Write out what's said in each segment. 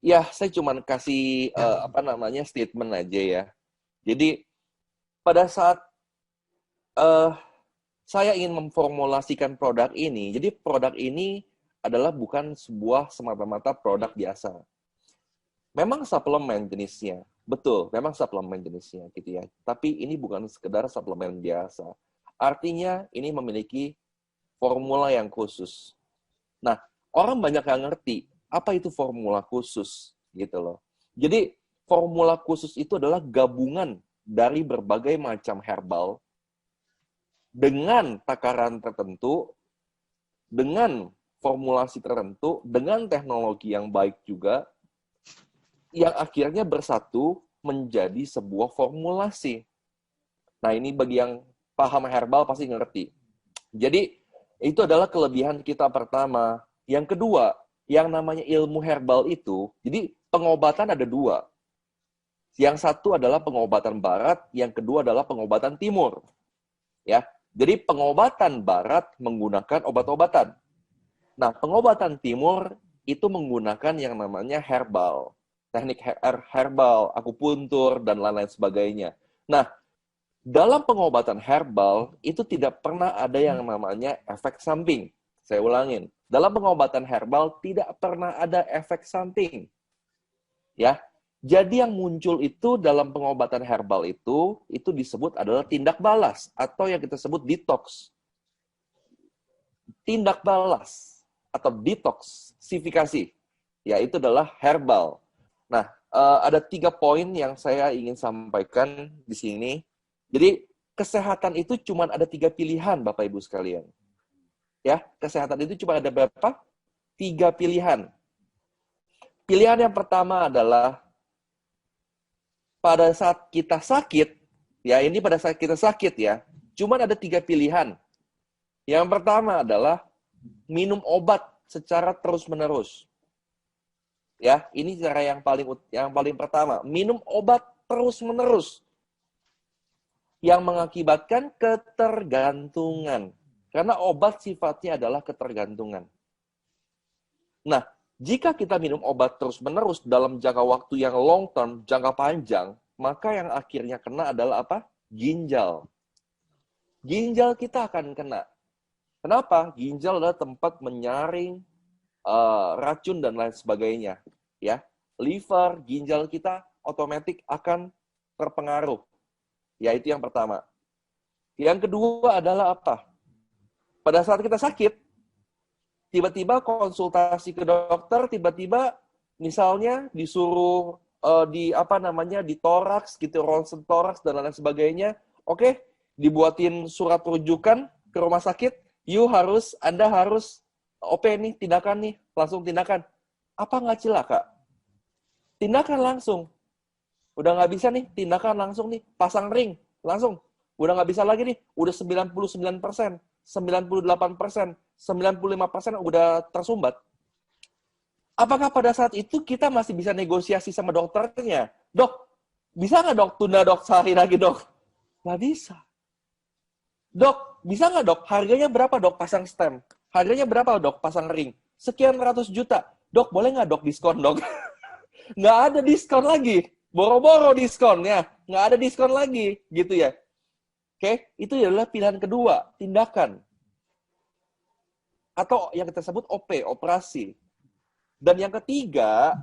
Ya, saya cuma kasih apa namanya statement aja ya. Jadi pada saat eh, saya ingin memformulasikan produk ini, jadi produk ini adalah bukan sebuah semata-mata produk biasa. Memang suplemen jenisnya, betul, memang suplemen jenisnya gitu ya. Tapi ini bukan sekedar suplemen biasa. Artinya ini memiliki formula yang khusus. Nah, orang banyak yang ngerti apa itu formula khusus gitu loh. Jadi formula khusus itu adalah gabungan dari berbagai macam herbal dengan takaran tertentu, dengan formulasi tertentu, dengan teknologi yang baik juga, yang akhirnya bersatu menjadi sebuah formulasi. Nah, ini bagi yang paham herbal pasti ngerti. Jadi, itu adalah kelebihan kita pertama. Yang kedua, yang namanya ilmu herbal itu, jadi pengobatan ada dua. Yang satu adalah pengobatan barat, yang kedua adalah pengobatan timur. Ya, jadi pengobatan barat menggunakan obat-obatan. Nah, pengobatan timur itu menggunakan yang namanya herbal. Teknik herbal, akupuntur, dan lain-lain sebagainya. Nah, dalam pengobatan herbal, itu tidak pernah ada yang namanya efek samping. Saya ulangin. Dalam pengobatan herbal, tidak pernah ada efek samping. Ya, jadi yang muncul itu dalam pengobatan herbal itu disebut adalah tindak balas atau yang kita sebut detox. Tindak balas atau detoksifikasi, ya itu adalah herbal. Nah, ada 3 poin yang saya ingin sampaikan di sini. Jadi kesehatan itu cuma ada 3 pilihan, Bapak Ibu sekalian. Ya, kesehatan itu cuma ada berapa? 3 pilihan. Pilihan yang pertama adalah pada saat kita sakit, ya ini pada saat kita sakit ya, cuma ada 3 pilihan. Yang pertama adalah minum obat secara terus-menerus. Ya, ini cara yang paling pertama, minum obat terus-menerus yang mengakibatkan ketergantungan. Karena obat sifatnya adalah ketergantungan. Nah, jika kita minum obat terus-menerus dalam jangka waktu yang long term, jangka panjang, maka yang akhirnya kena adalah apa? Ginjal. Ginjal kita akan kena. Kenapa? Ginjal adalah tempat menyaring racun dan lain sebagainya. Ya, liver, ginjal kita otomatis akan terpengaruh. Ya, itu yang pertama. Yang kedua adalah apa? Pada saat kita sakit, tiba-tiba konsultasi ke dokter, tiba-tiba misalnya disuruh di apa namanya di toraks gitu, ronsen toraks dan lain sebagainya. Oke, dibuatin surat rujukan ke rumah sakit. Anda harus OP nih, tindakan nih, langsung tindakan. Apa nggak celaka? Tindakan langsung. Udah nggak bisa nih, tindakan langsung nih, pasang ring, langsung. Udah nggak bisa lagi nih, udah 99%, 98%, 95% udah tersumbat. Apakah pada saat itu kita masih bisa negosiasi sama dokternya? Dok, bisa nggak dok tunda dok sehari lagi dok? Nggak bisa. Dok, bisa nggak dok? Harganya berapa dok pasang stem? Harganya berapa dok pasang ring? Sekian ratus juta. Dok, boleh nggak dok diskon dok? Nggak ada diskon lagi. Boro-boro diskon ya. Nggak ada diskon lagi gitu ya. Oke, itu adalah pilihan kedua, tindakan. Atau yang kita sebut OP, operasi. Dan yang ketiga,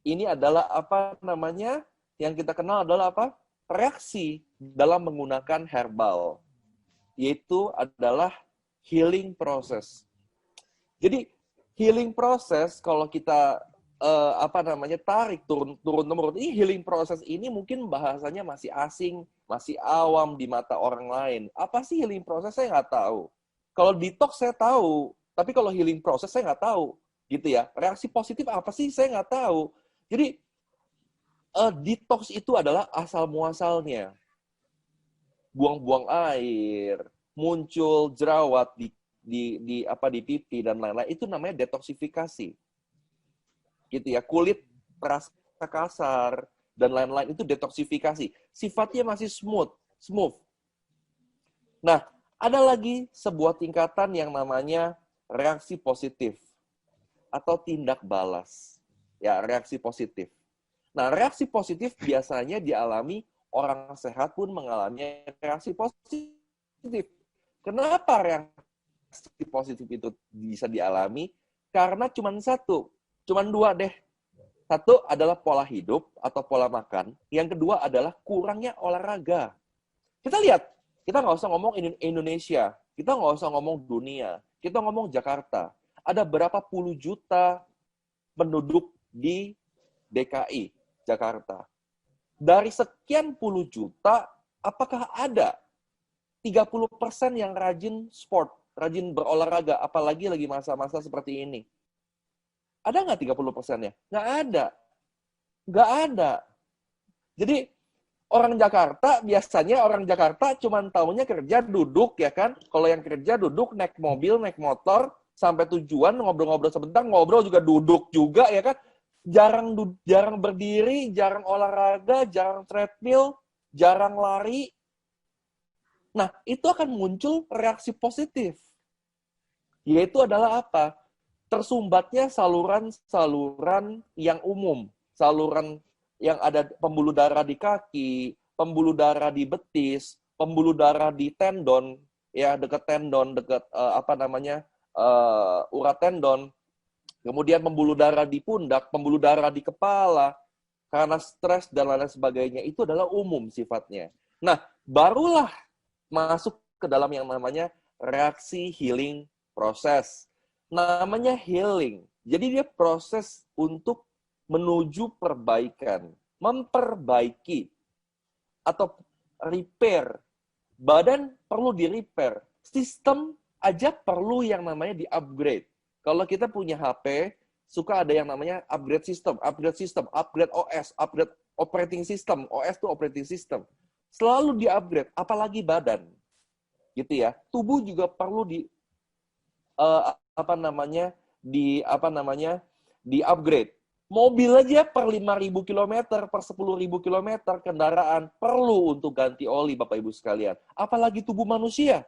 ini adalah apa namanya? Yang kita kenal adalah apa? Reaksi dalam menggunakan herbal. Yaitu adalah healing process. Jadi healing process kalau kita apa namanya tarik turun temurun, ini healing process ini mungkin bahasanya masih asing, masih awam di mata orang lain. Apa sih healing process? Saya nggak tahu. Kalau detox saya tahu, tapi kalau healing process saya nggak tahu, gitu ya. Reaksi positif apa sih? Saya nggak tahu. Jadi detox itu adalah asal muasalnya. Buang-buang air, muncul jerawat di pipi dan lain-lain, itu namanya detoksifikasi. Gitu ya. Kulit terasa kasar dan lain-lain itu detoksifikasi. Sifatnya masih smooth. Nah, ada lagi sebuah tingkatan yang namanya reaksi positif atau tindak balas. Ya, reaksi positif. Nah, reaksi positif biasanya dialami orang sehat pun mengalami reaksi positif. Kenapa reaksi positif itu bisa dialami? Karena cuma dua deh. Satu adalah pola hidup atau pola makan. Yang kedua adalah kurangnya olahraga. Kita lihat, kita nggak usah ngomong Indonesia, kita nggak usah ngomong dunia, kita ngomong Jakarta. Ada berapa puluh juta penduduk di DKI, Jakarta. Dari sekian puluh juta, apakah ada 30% yang rajin sport, rajin berolahraga, apalagi lagi masa-masa seperti ini? Ada nggak 30%-nya? Nggak ada. Nggak ada. Jadi, biasanya orang Jakarta cuma taunya kerja, duduk, ya kan? Kalau yang kerja, duduk, naik mobil, naik motor, sampai tujuan, ngobrol-ngobrol sebentar, ngobrol juga duduk juga, ya kan? Jarang berdiri, jarang olahraga, jarang treadmill, jarang lari. Nah, itu akan muncul reaksi positif. Yaitu adalah apa? Tersumbatnya saluran-saluran yang umum. Saluran yang ada pembuluh darah di kaki, pembuluh darah di betis, pembuluh darah di tendon, ya dekat tendon, dekat urat tendon. Kemudian pembuluh darah di pundak, pembuluh darah di kepala, karena stres dan lain sebagainya, itu adalah umum sifatnya. Nah, barulah masuk ke dalam yang namanya reaksi healing proses. Namanya healing. Jadi dia proses untuk menuju perbaikan, memperbaiki, atau repair. Badan perlu di-repair. Sistem aja perlu yang namanya di-upgrade. Kalau kita punya HP, suka ada yang namanya upgrade system, upgrade OS, upgrade operating system. OS itu operating system. Selalu di-upgrade, apalagi badan. Gitu ya. Tubuh juga perlu di-upgrade. Mobil aja per 5.000 km, per 10.000 km kendaraan perlu untuk ganti oli, Bapak Ibu sekalian. Apalagi tubuh manusia.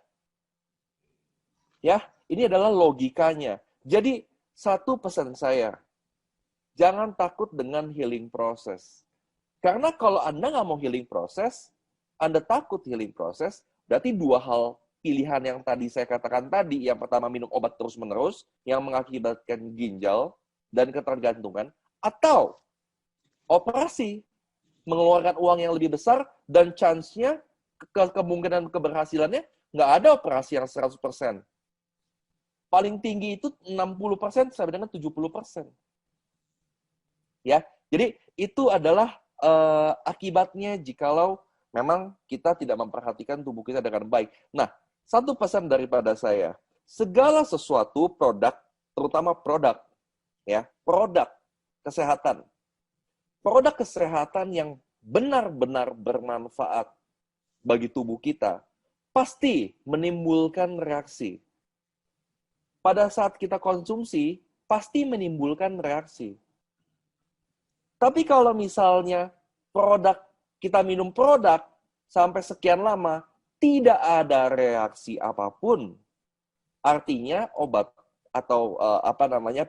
Ya, ini adalah logikanya. Jadi, satu pesan saya, jangan takut dengan healing proses. Karena kalau Anda nggak mau healing proses, Anda takut healing proses, berarti dua hal pilihan yang tadi saya katakan tadi. Yang pertama, minum obat terus-menerus, yang mengakibatkan ginjal dan ketergantungan. Atau operasi, mengeluarkan uang yang lebih besar, dan chance-nya, kemungkinan keberhasilannya, nggak ada operasi yang 100%. Paling tinggi itu 60% sampai dengan 70%. Ya, jadi itu adalah akibatnya jikalau memang kita tidak memperhatikan tubuh kita dengan baik. Nah, satu pesan daripada saya, segala sesuatu produk, terutama produk kesehatan. Produk kesehatan yang benar-benar bermanfaat bagi tubuh kita pasti menimbulkan reaksi. Pada saat kita konsumsi, pasti menimbulkan reaksi. Tapi kalau misalnya kita minum produk sampai sekian lama, tidak ada reaksi apapun, artinya obat atau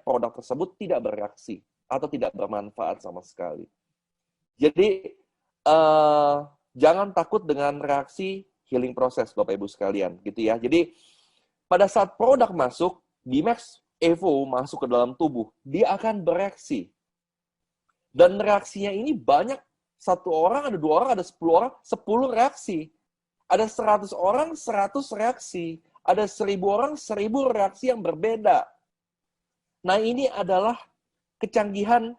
produk tersebut tidak bereaksi atau tidak bermanfaat sama sekali. Jadi, jangan takut dengan reaksi healing proses, Bapak Ibu sekalian, gitu ya. Jadi, pada saat produk masuk, BIMAX Evo masuk ke dalam tubuh, dia akan bereaksi. Dan reaksinya ini banyak. 1 orang, ada 2 orang, ada 10 orang, 10 reaksi. Ada 100 orang, 100 reaksi. Ada 1.000 orang, 1.000 reaksi yang berbeda. Nah, ini adalah kecanggihan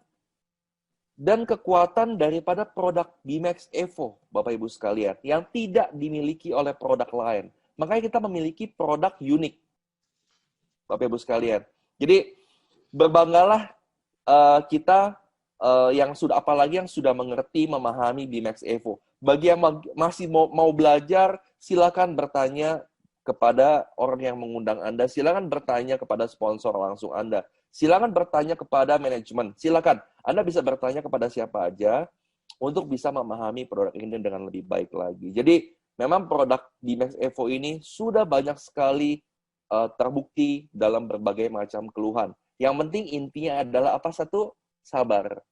dan kekuatan daripada produk BIMAX Evo, Bapak Ibu sekalian, yang tidak dimiliki oleh produk lain. Makanya kita memiliki produk unik, Bapak Ibu sekalian. Jadi, berbanggalah kita apalagi yang sudah mengerti, memahami BIMAX Evo. Bagi yang masih mau belajar, silakan bertanya kepada orang yang mengundang Anda, silakan bertanya kepada sponsor langsung Anda, silakan bertanya kepada manajemen, silakan. Anda bisa bertanya kepada siapa aja untuk bisa memahami produk ini dengan lebih baik lagi. Jadi, memang produk BIMAX Evo ini sudah banyak sekali terbukti dalam berbagai macam keluhan. Yang penting intinya adalah apa? sabar.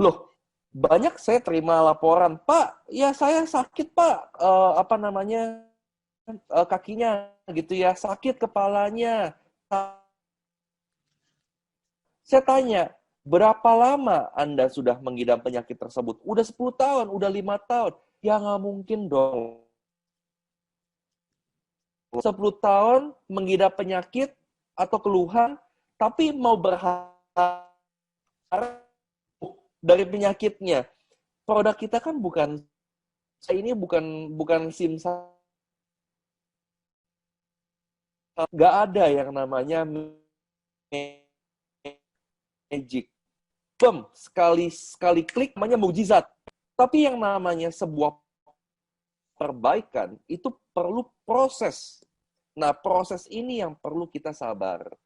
Loh, banyak saya terima laporan, Pak, ya saya sakit Pak, kakinya gitu ya, sakit kepalanya. Saya tanya, berapa lama Anda sudah mengidap penyakit tersebut? Udah 10 tahun, udah 5 tahun. Ya nggak mungkin dong. 10 tahun mengidap penyakit atau keluhan, tapi mau berharap dari penyakitnya. Produk kita kan bukan SIM, nggak ada yang namanya magic. Sekali klik namanya mukjizat. Tapi yang namanya sebuah perbaikan itu perlu proses. Nah, proses ini yang perlu kita sabar.